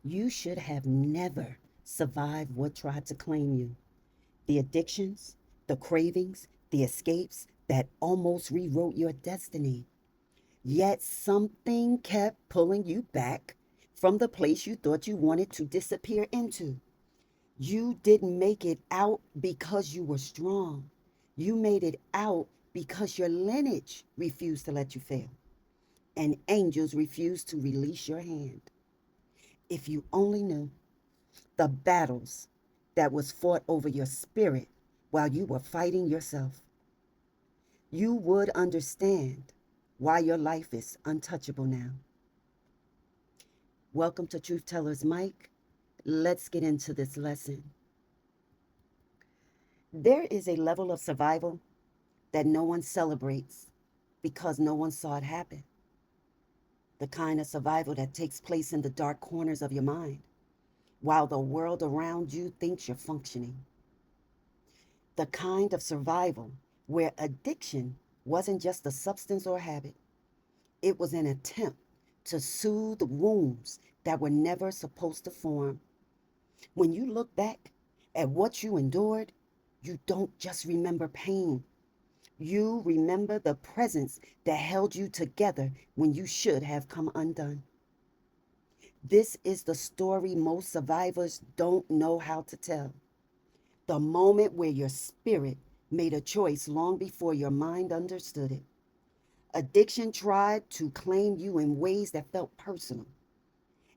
You should have never survived what tried to claim you. The addictions, the cravings, the escapes that almost rewrote your destiny. Yet something kept pulling you back from the place you thought you wanted to disappear into. You didn't make it out because you were strong. You made it out because your lineage refused to let you fail, and angels refused to release your hand. If you only knew the battles that was fought over your spirit while you were fighting yourself, you would understand why your life is untouchable now. Welcome to Truth Tellers Mike. Let's get into this lesson. There is a level of survival that no one celebrates because no one saw it happen. The kind of survival that takes place in the dark corners of your mind while the world around you thinks you're functioning. The kind of survival where addiction wasn't just a substance or habit, it was an attempt to soothe wounds that were never supposed to form. When you look back at what you endured, you don't just remember pain. You remember the presence that held you together when you should have come undone. This is the story most survivors don't know how to tell. The moment where your spirit made a choice long before your mind understood it. Addiction tried to claim you in ways that felt personal.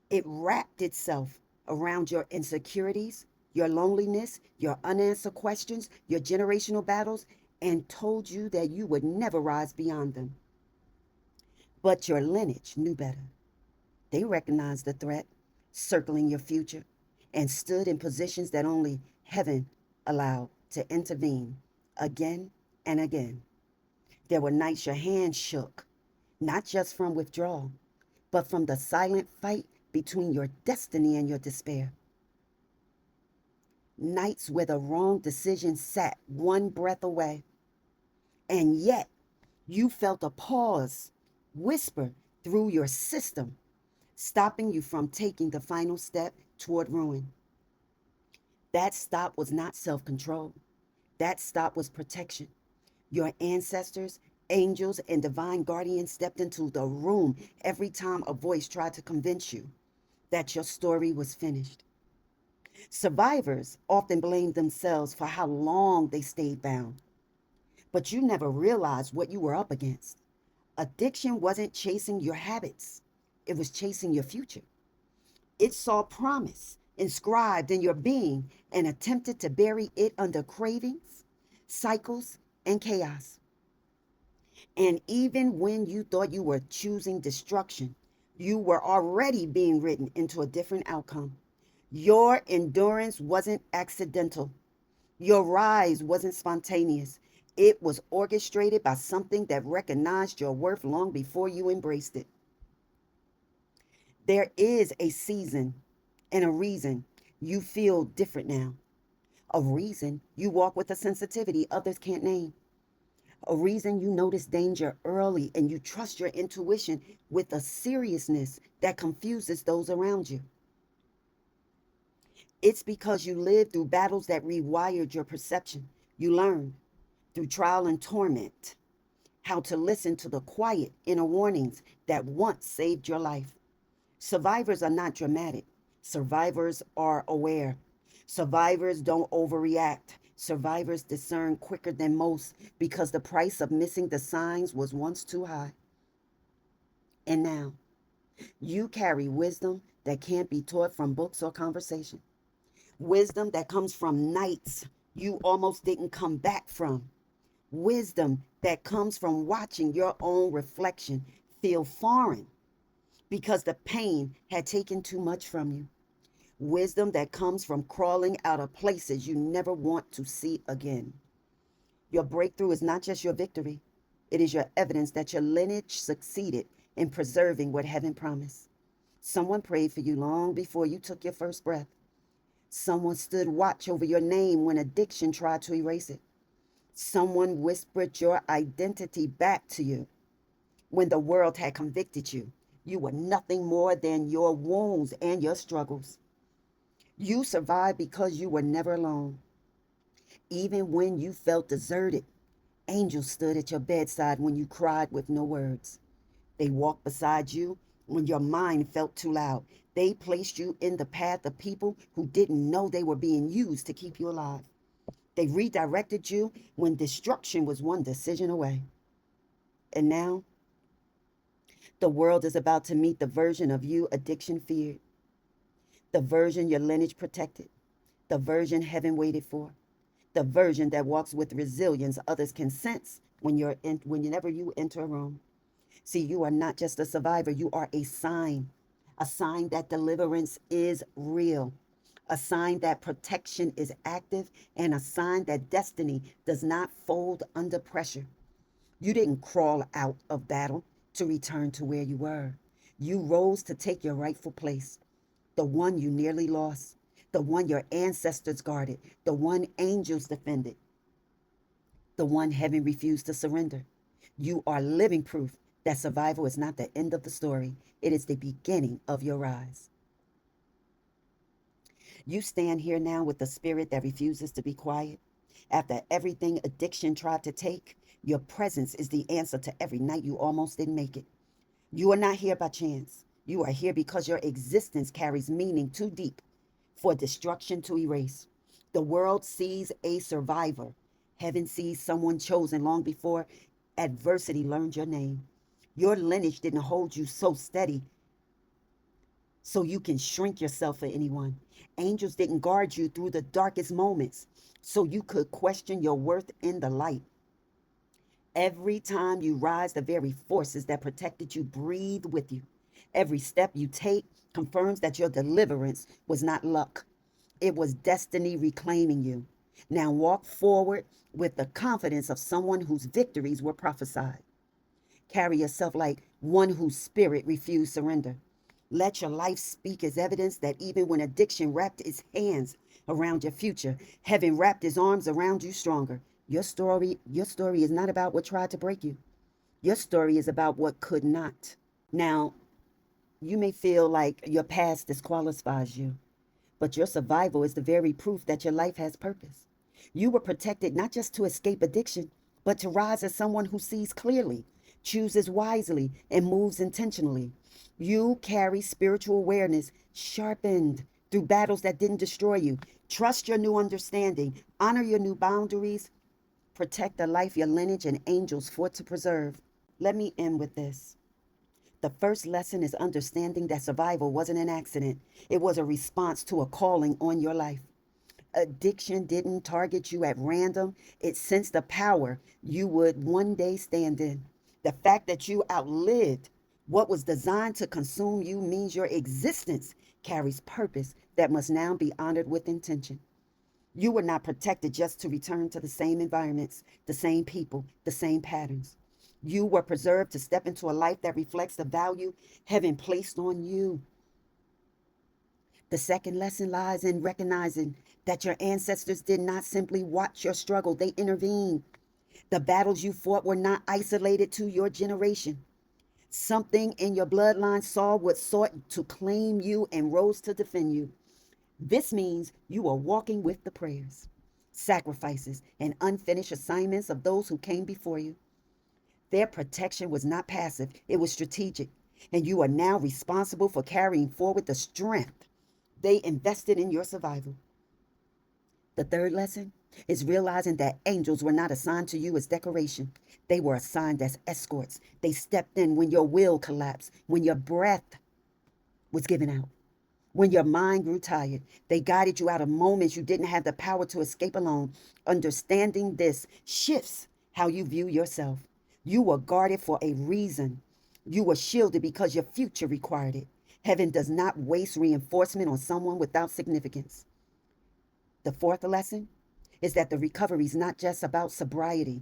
It wrapped itself around your insecurities, your loneliness, your unanswered questions, your generational battles, and told you that you would never rise beyond them. But your lineage knew better. They recognized the threat circling your future and stood in positions that only heaven allowed to intervene again and again. There were nights your hands shook, not just from withdrawal, but from the silent fight between your destiny and your despair. Nights where the wrong decision sat one breath away, and yet you felt a pause whisper through your system, stopping you from taking the final step toward ruin. That stop was not self control, that stop was protection. Your ancestors, angels, and divine guardians stepped into the room every time a voice tried to convince you that your story was finished. Survivors often blame themselves for how long they stayed bound, but you never realized what you were up against. Addiction wasn't chasing your habits, it was chasing your future. It saw promise inscribed in your being and attempted to bury it under cravings, cycles, and chaos. And even when you thought you were choosing destruction, you were already being written into a different outcome. Your endurance wasn't accidental. Your rise wasn't spontaneous. It was orchestrated by something that recognized your worth long before you embraced it. There is a season and a reason you feel different now. A reason you walk with a sensitivity others can't name. A reason you notice danger early and you trust your intuition with a seriousness that confuses those around you. It's because you lived through battles that rewired your perception. You learned through trial and torment how to listen to the quiet inner warnings that once saved your life. Survivors are not dramatic. Survivors are aware. Survivors don't overreact. Survivors discern quicker than most because the price of missing the signs was once too high. And now, you carry wisdom that can't be taught from books or conversation. Wisdom that comes from nights you almost didn't come back from. Wisdom that comes from watching your own reflection feel foreign because the pain had taken too much from you. Wisdom that comes from crawling out of places you never want to see again. Your breakthrough is not just your victory, it is your evidence that your lineage succeeded in preserving what heaven promised. Someone prayed for you long before you took your first breath. Someone stood watch over your name when addiction tried to erase it. Someone whispered your identity back to you when the world had convicted you. You were nothing more than your wounds and your struggles. You survived because you were never alone. Even when you felt deserted, angels stood at your bedside when you cried with no words. They walked beside you when your mind felt too loud. They placed you in the path of people who didn't know they were being used to keep you alive. They redirected you when destruction was one decision away. And now, the world is about to meet the version of you addiction feared, the version your lineage protected, the version heaven waited for, the version that walks with resilience others can sense whenever you enter a room. See, you are not just a survivor, you are a sign that deliverance is real, a sign that protection is active, and a sign that destiny does not fold under pressure. You didn't crawl out of battle to return to where you were. You rose to take your rightful place, the one you nearly lost, the one your ancestors guarded, the one angels defended, the one heaven refused to surrender. You are living proof that survival is not the end of the story, it is the beginning of your rise. You stand here now with the spirit that refuses to be quiet. After everything addiction tried to take, your presence is the answer to every night you almost didn't make it. You are not here by chance. You are here because your existence carries meaning too deep for destruction to erase. The world sees a survivor. Heaven sees someone chosen long before adversity learned your name. Your lineage didn't hold you so steady so you can shrink yourself for anyone. Angels didn't guard you through the darkest moments so you could question your worth in the light. Every time you rise, the very forces that protected you breathe with you. Every step you take confirms that your deliverance was not luck, it was destiny reclaiming you. Now walk forward with the confidence of someone whose victories were prophesied. Carry yourself like one whose spirit refused surrender. Let your life speak as evidence that even when addiction wrapped its hands around your future, heaven wrapped his arms around you stronger. Your story is not about what tried to break you. Your story is about what could not. Now, you may feel like your past disqualifies you, but your survival is the very proof that your life has purpose. You were protected not just to escape addiction, but to rise as someone who sees clearly, chooses wisely, and moves intentionally. You carry spiritual awareness sharpened through battles that didn't destroy you. Trust your new understanding, honor your new boundaries, protect the life your lineage and angels fought to preserve. Let me end with this. The first lesson is understanding that survival wasn't an accident. It was a response to a calling on your life. Addiction didn't target you at random. It sensed the power you would one day stand in. The fact that you outlived what was designed to consume you means your existence carries purpose that must now be honored with intention. You were not protected just to return to the same environments, the same people, the same patterns. You were preserved to step into a life that reflects the value heaven placed on you. The second lesson lies in recognizing that your ancestors did not simply watch your struggle, they intervened. The battles you fought were not isolated to your generation. Something in your bloodline saw what sought to claim you and rose to defend you. This means you are walking with the prayers, sacrifices, and unfinished assignments of those who came before you. Their protection was not passive, it was strategic. And you are now responsible for carrying forward the strength they invested in your survival. The third lesson is realizing that angels were not assigned to you as decoration. They were assigned as escorts. They stepped in when your will collapsed, when your breath was given out, when your mind grew tired. They guided you out of moments you didn't have the power to escape alone. Understanding this shifts how you view yourself. You were guarded for a reason. You were shielded because your future required it. Heaven does not waste reinforcement on someone without significance. The fourth lesson is that the recovery is not just about sobriety.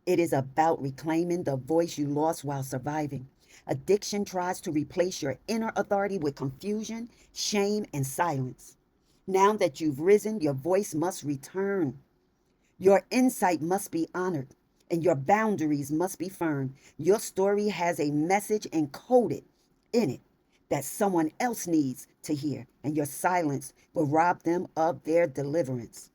It is about reclaiming the voice you lost while surviving. Addiction tries to replace your inner authority with confusion, shame, and silence. Now that you've risen, your voice must return. Your insight must be honored. and your boundaries must be firm. Your story has a message encoded in it that someone else needs to hear, and your silence will rob them of their deliverance.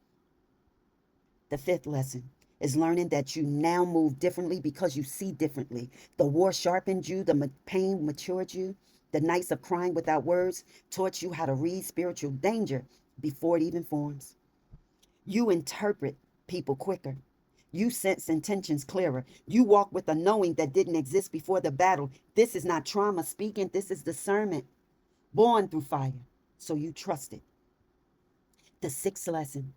The fifth lesson is learning that you now move differently because you see differently. The war sharpened you, the pain matured you, the nights of crying without words taught you how to read spiritual danger before it even forms. You interpret people quicker. You sense intentions clearer. You walk with a knowing that didn't exist before the battle. This is not trauma speaking, this is discernment, born through fire. So you trust it. The sixth lesson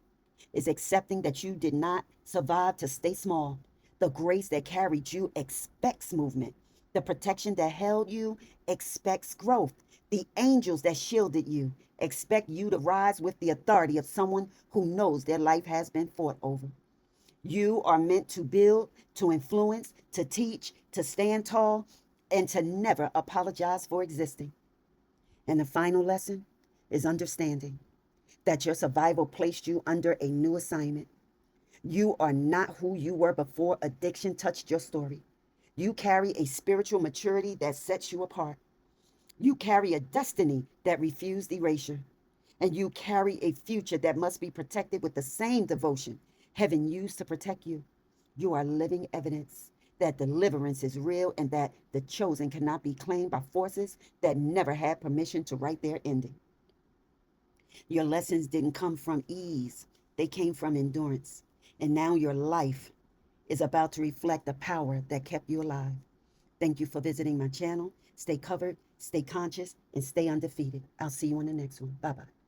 is accepting that you did not survive to stay small. The grace that carried you expects movement. The protection that held you expects growth. The angels that shielded you expect you to rise with the authority of someone who knows their life has been fought over. You are meant to build, to influence, to teach, to stand tall, and to never apologize for existing. And the final lesson is understanding that your survival placed you under a new assignment. You are not who you were before addiction touched your story. You carry a spiritual maturity that sets you apart. You carry a destiny that refused erasure. And you carry a future that must be protected with the same devotion heaven used to protect you. You are living evidence that deliverance is real and that the chosen cannot be claimed by forces that never had permission to write their ending. Your lessons didn't come from ease, they came from endurance. And now your life is about to reflect the power that kept you alive. Thank you for visiting my channel. Stay covered, stay conscious, and stay undefeated. I'll see you on the next one. Bye bye.